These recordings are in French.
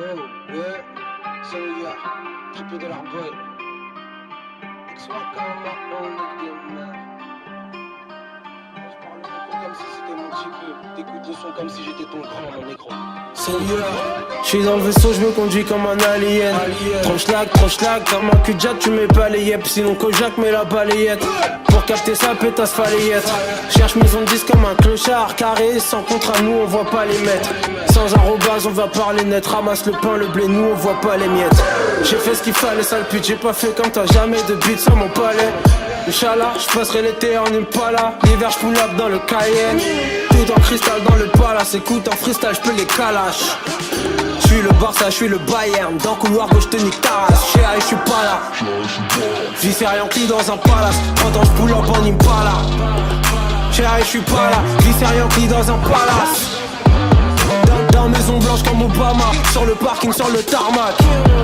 ouais, c'est le gars, triple de l'arboy. Ex-moi comme un nigga, man. Je parle beaucoup comme si c'était mon petit peu. T'écoutes le son comme si j'étais ton grand, mon négro. Seigneur, j'suis dans le vaisseau, j'me conduis comme un alien. Trop schlag, comme un cul de jatte, tu mets pas les yep. Sinon Kojak met la balayette. Pour capter sa pétasse falayette. Cherche maison de 10 comme un clochard. Carré, sans contrat, nous on voit pas les mettre. Sans arrobase, on va parler net. Ramasse le pain, le blé, nous on voit pas les miettes. J'ai fait ce qu'il fallait, sale pute, j'ai pas fait comme toi. Jamais de beat sur mon palais. Inch'Allah, j'passerai l'été en Impala. L'hiver j'pull up dans le Cayenne. Tout en cristal dans le palace. Écoute en freestyle, j'peux les calaches. J'suis le Barça, j'suis le Bayern. Dans le couloir gauche te nique ta race. Chérie, j'suis pas là. J'vis c'est rien pris dans un palace. 30 ans j'pull up en Impala. Chérie, j'suis pas là. J'vis c'est rien pris dans un palace. Dans maison blanche comme Obama. Sur le parking, sur le tarmac.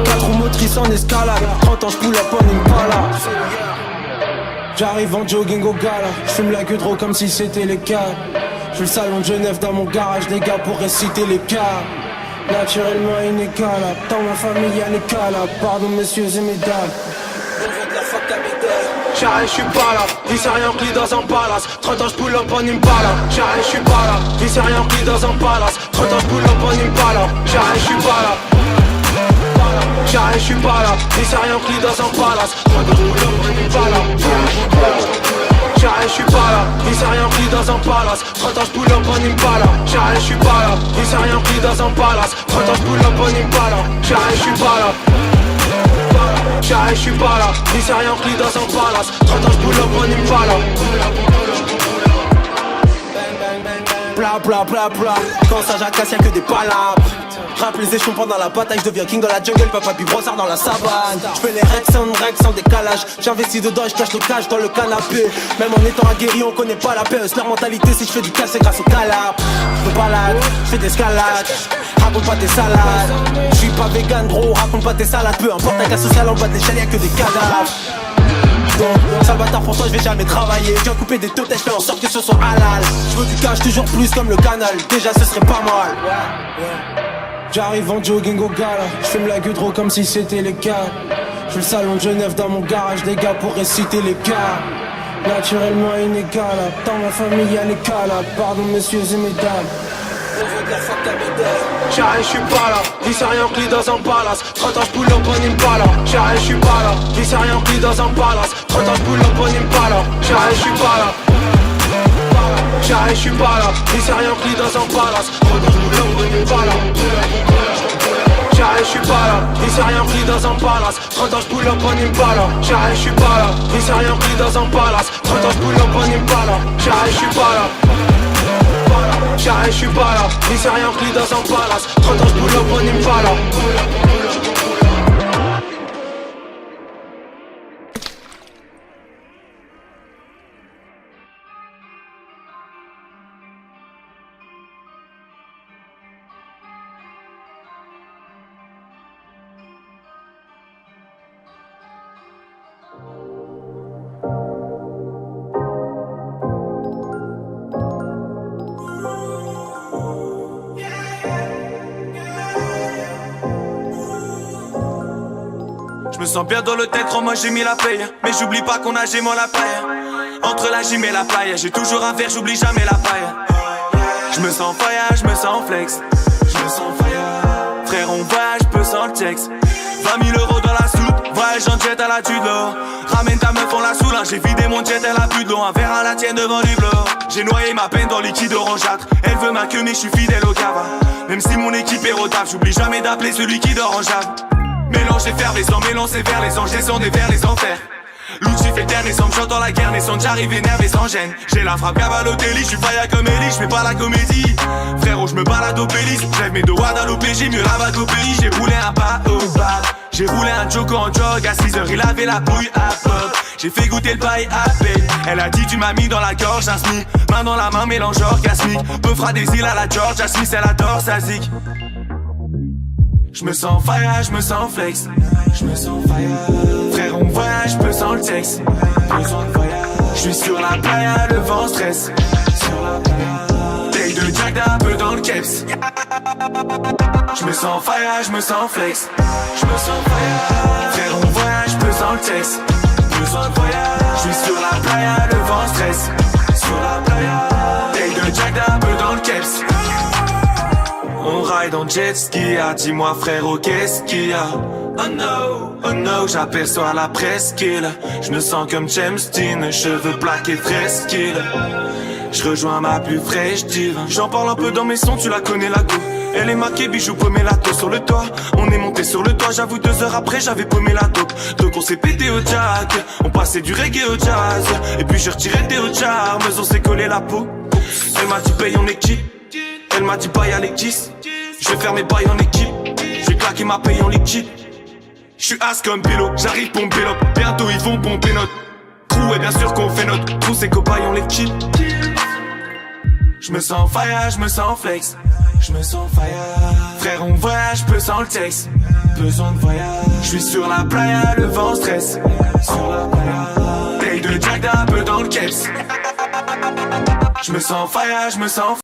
4 roues motrices en escalade. 30 ans j'pull up en Impala. J'arrive en jogging au gala, j'fume la gueudreau comme si c'était les cas. J'fais le salon de Genève dans mon garage, des gars pour réciter les cas. Naturellement inégalable, dans ma famille y'a les cas là. Pardon messieurs et mesdames. J'arrive, j'suis pas là, vie c'est rien pris dans un palace. 30 ans j'pull up en Impala. J'arrive, j'suis pas là, vie c'est rien pris dans un palace. 30 ans j'pull up en Impala. J'arrive, j'suis pas là. J'arrive, j'suis pas là, vie c'est rien pris dans un palace. 30 ans j'pull up en Impala. J'arrive, j'suis pas là, vie c'est rien pris dans un palace. 30 ans j'pull up en Impala. J'arrive, j'suis pas là, vie c'est rien pris dans un palace. 30 ans j'pull up en Impala. J'arrive, j'suis pas là. J'arrive, j'suis pas là, vie c'est rien pris dans un palace. 30 ans j'pull up en Impala. Bla bla bla bla, quand ça jacasse y'a que des palabres. Rap les échelons pendant la bataille, je deviens king dans la jungle, papa puis brossard dans la savane. Je fais les règles sans décalage. J'investis dedans et je cache le cash dans le canapé. Même en étant aguerri on connaît pas la paix. Leur mentalité si je fais du cash c'est grâce au calabre. Je me balade, je fais des escalades. Raconte pas tes salades. Je suis pas vegan gros, raconte pas tes salades. Peu importe la cas sociale en bas de l'échelle y'a que des cadavres. Sale bâtard pour toi je vais jamais travailler. Je viens couper des totems, je fais en sorte que ce soit halal. Je veux du cash toujours plus comme le canal. Déjà ce serait pas mal. J'arrive en jogging au gala. J'fume la gueudreau comme si c'était les cas. J'fais le salon de Genève dans mon garage, des gars pour réciter les cas. Naturellement inégalable, dans ma famille y'a les cas là. Pardon messieurs et mesdames. J'arrive, j'suis pas là, vie c'est rien pris dans un palace. 30 ans j'pull up en Impala. J'arrive, j'suis pas là, vie c'est rien pris dans un palace. 30 ans j'pull up en Impala. J'arrive, j'suis pas là. J'arrive, j'suis pas là, vie c'est rien pris dans un palace. 30 ans j'pull up en Impala. J'arrive, j'suis pas là, vie c'est rien pris dans un palace. 30 ans j'pull up en Impala. J'arrive, j'suis pas là, vie c'est rien pris dans un palace. 30 ans j'pull up en Impala. J'arrive, j'suis pas là. J'arrive, j'suis pas là, vie c'est rien pris dans un palace. 30 ans j'pull up en Impala. Je me sens bien dans le tête, moi j'ai mis la paye. Mais j'oublie pas qu'on a gémant la paille. Entre la gym et la paille, j'ai toujours un verre, j'oublie jamais la paille. Je me sens fire, je me sens flex. Je me sens fire. Frère on voyage, peu sans le texte. 20 000 € dans la soupe, voyage en jet à la Tudor. Ramène ta meuf, on la saoule, j'ai vidé mon jet, elle a plus de l'eau. Un verre à la tienne devant du bloc. J'ai noyé ma peine dans liquide orangeâtre. Elle veut ma queue mais je suis fidèle au cava. Même si mon équipe est rotable, j'oublie jamais d'appeler celui qui dort en jave. Mélange effervescent, mélange vers les anges, descendez vers les enfers. L'outil fait dernier sans j'entends la guerre naissante, j'arrive énervé sans gêne. J'ai la frappe Cavalotelli, j'suis fire comme Ellie, j'fais pas la comédie. Frérot, j'me balade au pélis, j'lève mes doigts dans l'OPJ, mieux la bague au pays. J'ai roulé un pas au bas, j'ai roulé un Joko en jog. À 6h il avait la bouille à pop. J'ai fait goûter le bail à peine. Elle a dit tu m'as mis dans la gorge un SMIC. Main dans la main, mélange orgasmique. Peu fera des îles à la Georgia Smith, elle adore sa zik. J'me sens fire, j'me sens flex. J'me sens fire. Frère on voyage, peu sans le texte. Besoin de voyage. J'suis sur la playa, le vent stress. Sur la playa. Take de Jack d'un peu dans le keps. Je me sens fire, je me sens flex. Je me sens fire. Frère, on voyage, pesant le texte. Besoin de voyage. Je suis sur la playa, le vent stress. Sur la playa. Take de Jack d'un peu dans le caps. On ride en jet ski, dis-moi frérot qu'est-ce qu'il y a? Oh no, j'aperçois la presqu'île. Je me sens comme James Dean, cheveux plaqués fresquille. Je rejoins ma plus fraîche dive. J'en parle un peu dans mes sons, tu la connais la go. Elle est maquée, bijoux paumé la taux sur le toit. On est monté sur le toit, j'avoue 2 heures après j'avais paumé la dope. Donc on s'est pété au jack, on passait du reggae au jazz. Et puis j'ai retiré des charmes, on s'est collé la peau. Elle m'a dit paye on est qui? Elle m'a dit bail à l'équipe. Je vais faire mes bails en équipe. J'ai claqué ma paye en liquide. J'suis as comme pilote, j'arrive pour me pilote. Bientôt ils vont pomper notre crew et bien sûr qu'on fait notre crew, ces copains on les kill. J'me sens fire, j'me sens flex. J'me sens fire. Frère on voyage, peu sans le texte. Besoin de voyage. J'suis sur la playa, le vent stress. Sur la playa. Take de Jack d'un peu dans le caps. J'me sens fire, j'me sens